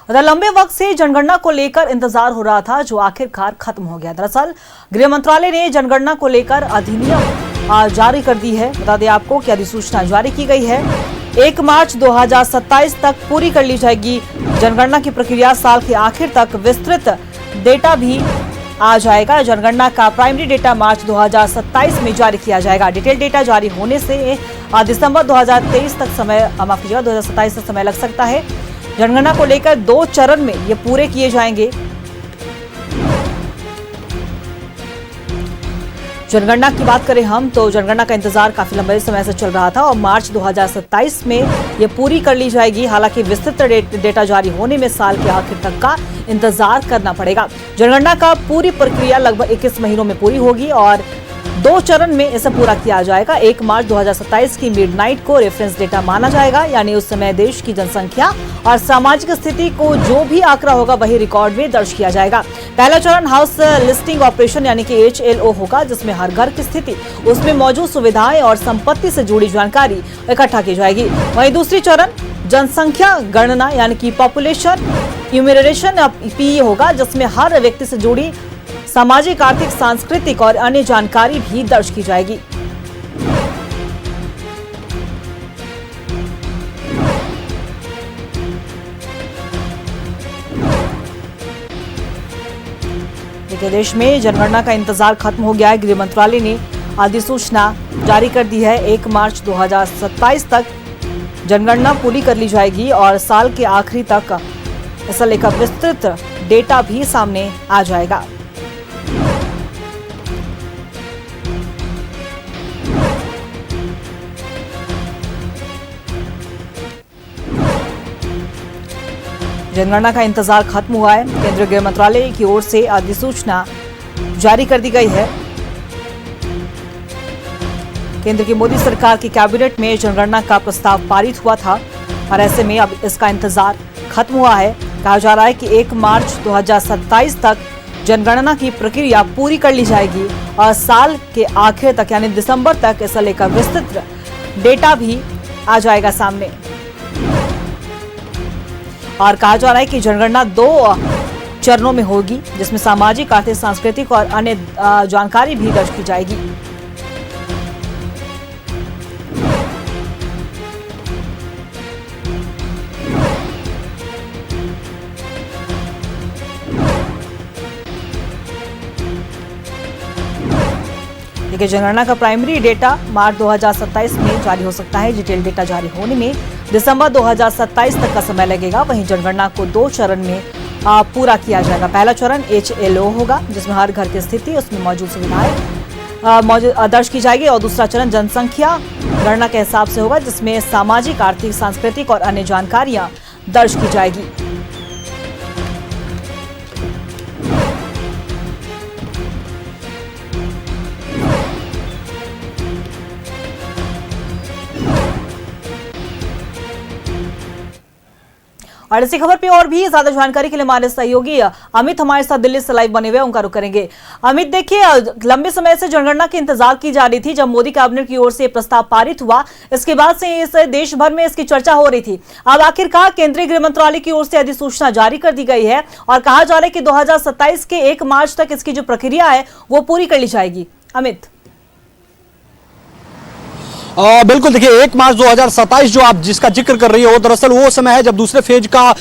लंबे वक्त से जनगणना को लेकर इंतजार हो रहा था, जो आखिरकार खत्म हो गया। दरअसल गृह मंत्रालय ने जनगणना को लेकर अधिनियम जारी कर दी है। बता दें आपको कि अधिसूचना जारी की गई है। 1 मार्च 2027 तक पूरी कर ली जाएगी जनगणना की प्रक्रिया। साल के आखिर तक विस्तृत डेटा भी आ जाएगा। जनगणना का प्राइमरी डेटा मार्च 2027 में जारी किया जाएगा। डिटेल डेटा जारी होने से दिसंबर 2023 तक माफ कीजिएगा 2027 तक समय लग सकता है। जनगणना को लेकर 2 चरण में ये पूरे किए जाएंगे। जनगणना की बात करें हम तो जनगणना का इंतजार काफी लंबे समय से चल रहा था और मार्च 2027 में ये पूरी कर ली जाएगी। हालांकि विस्तृत डेटा जारी होने में साल के आखिर तक का इंतजार करना पड़ेगा। जनगणना का पूरी प्रक्रिया लगभग 21 महीनों में पूरी होगी और 2 चरण में इसे पूरा किया जाएगा। 1 मार्च 2027 की मिडनाइट को रेफरेंस डेटा माना जाएगा, यानी उस समय देश की जनसंख्या और सामाजिक स्थिति को जो भी आंकड़ा होगा वही रिकॉर्ड में दर्ज किया जाएगा। पहला चरण हाउस लिस्टिंग ऑपरेशन यानी कि HLO होगा, जिसमें हर घर की स्थिति, उसमें मौजूद सुविधाएं और संपत्ति से जुड़ी जानकारी इकट्ठा की जाएगी। वहीं दूसरी चरण जनसंख्या गणना यानी कि पॉपुलेशन इन्यूमरेशन PE होगा, जिसमें हर व्यक्ति से जुड़ी सामाजिक, आर्थिक, सांस्कृतिक और अन्य जानकारी भी दर्ज की जाएगी। देखिए, देश में जनगणना का इंतजार खत्म हो गया है। गृह मंत्रालय ने अधिसूचना जारी कर दी है। 1 मार्च 2027 तक जनगणना पूरी कर ली जाएगी और साल के आखिरी तक ऐसा लेकर विस्तृत डेटा भी सामने आ जाएगा। जनगणना का इंतजार खत्म हुआ है। केंद्रीय गृह मंत्रालय की ओर से अधिसूचना जारी कर दी गई है। केंद्र की मोदी सरकार की कैबिनेट में जनगणना का प्रस्ताव पारित हुआ था और ऐसे में अब इसका इंतजार खत्म हुआ है। कहा जा रहा है कि 1 मार्च 2027 तक जनगणना की प्रक्रिया पूरी कर ली जाएगी और साल के आखिर तक यानी दिसंबर तक इसे लेकर विस्तृत डेटा भी आ जाएगा सामने। और कहा जा रहा है कि जनगणना 2 चरणों में होगी, जिसमें सामाजिक, आर्थिक, सांस्कृतिक और अन्य जानकारी भी दर्ज की जाएगी। देखिए, जनगणना का प्राइमरी डेटा मार्च 2027 में जारी हो सकता है। डिटेल डेटा जारी होने में दिसंबर 2027 तक का समय लगेगा। वहीं जनगणना को 2 चरण में पूरा किया जाएगा। पहला चरण HLO होगा, जिसमें हर घर की स्थिति, उसमें मौजूद सुविधाएं दर्ज की जाएगी और दूसरा चरण जनसंख्या गणना के हिसाब से होगा, जिसमें सामाजिक, आर्थिक, सांस्कृतिक और अन्य जानकारियां दर्ज की जाएगी। और इसी खबर पे और भी ज्यादा जानकारी के लिए हमारे सहयोगी अमित हमारे साथ दिल्ली से लाइव बने हुए, उनका रुख करेंगे। अमित, देखिए, लंबे समय से जनगणना की इंतजार की जा रही थी। जब मोदी कैबिनेट की ओर से प्रस्ताव पारित हुआ, इसके बाद से इस देश भर में इसकी चर्चा हो रही थी। अब आखिरकार केंद्रीय गृह मंत्रालय की ओर से अधिसूचना जारी कर दी गई है और कहा जा रहा है कि 2027 के 1 मार्च तक इसकी जो प्रक्रिया है वो पूरी कर ली जाएगी। अमित, बिल्कुल, देखिए 1 मार्च 2027 जो आप जिसका जिक्र कर रही है वो दरअसल वो समय है जब दूसरे फेज का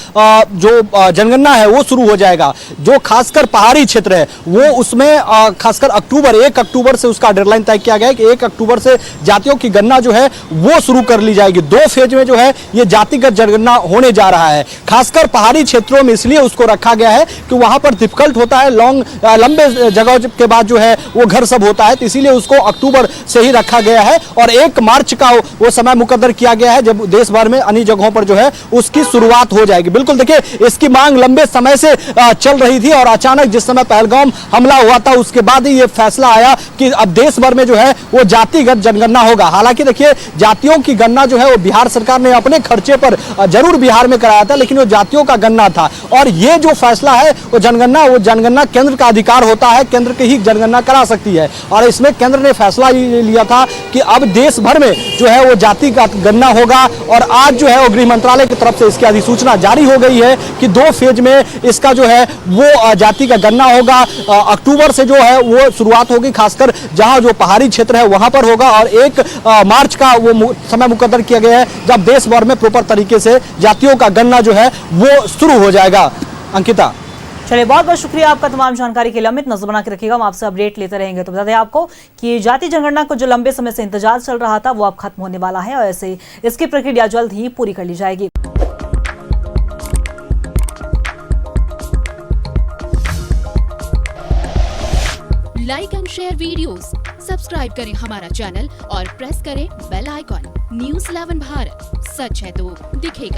जो जनगणना है वो शुरू हो जाएगा। जो खासकर पहाड़ी क्षेत्र है वो उसमें खासकर 1 अक्टूबर से उसका डेडलाइन तय किया गया है कि 1 अक्टूबर से जातियों की गणना जो है वो शुरू कर ली जाएगी। 2 फेज में जो है ये जातिगत जनगणना होने जा रहा है। खासकर पहाड़ी क्षेत्रों में इसलिए उसको रखा गया है कि वहां पर डिफिकल्ट होता है, लंबे जगह के बाद जो है वो घर सब होता है, तो इसीलिए उसको अक्टूबर से ही रखा गया है और 1 मार्च का वो समय मुकद्दर किया गया है जब देश भर में अन्य जगहों पर जो है उसकी शुरुआत हो जाएगी। बिल्कुल, देखिए, इसकी मांग लंबे समय से चल रही थी और अचानक जिस समय पहलगाम हमला हुआ था उसके बाद ही ये फैसला आया कि अब देश भर में जो है वो जातिगत जनगणना होगा। हालांकि देखिए, जातियों की गणना जो है वो बिहार सरकार ने अपने खर्चे पर जरूर बिहार में कराया था, लेकिन वो जातियों का गणना था और ये जो फैसला है वो जनगणना केंद्र का अधिकार होता है, केंद्र की ही जनगणना करा सकती है और इसमें केंद्र ने फैसला लिया था कि अब देश भर भर में जो है वो जाति का गणना होगा। और आज जो है वो गृह मंत्रालय की तरफ से इसकी अधिसूचना जारी हो गई है कि 2 फेज में इसका जो है वो जाति का गणना होगा। अक्टूबर से जो है वो शुरुआत होगी, खासकर जहां जो पहाड़ी क्षेत्र है वहां पर होगा, और 1 मार्च का वो समय मुकद्दर किया गया है जब देश भर में प्रॉपर तरीके से जातियों का गणना जो है वो शुरू हो जाएगा। अंकिता, चलिए, बहुत बहुत शुक्रिया आपका तमाम जानकारी के लिए। अमित, नजर बना के रखिएगा, हम आपसे अपडेट लेते रहेंगे। तो बता दें आपको कि जाति जनगणना को जो लंबे समय से इंतजार चल रहा था वो अब खत्म होने वाला है, और ऐसे इसकी प्रक्रिया जल्द ही पूरी कर ली जाएगी। Like and share videos, subscribe करें हमारा चैनल और प्रेस करें बेल आइकॉन। न्यूज़ 11 भारत, सच है तो दिखेगा।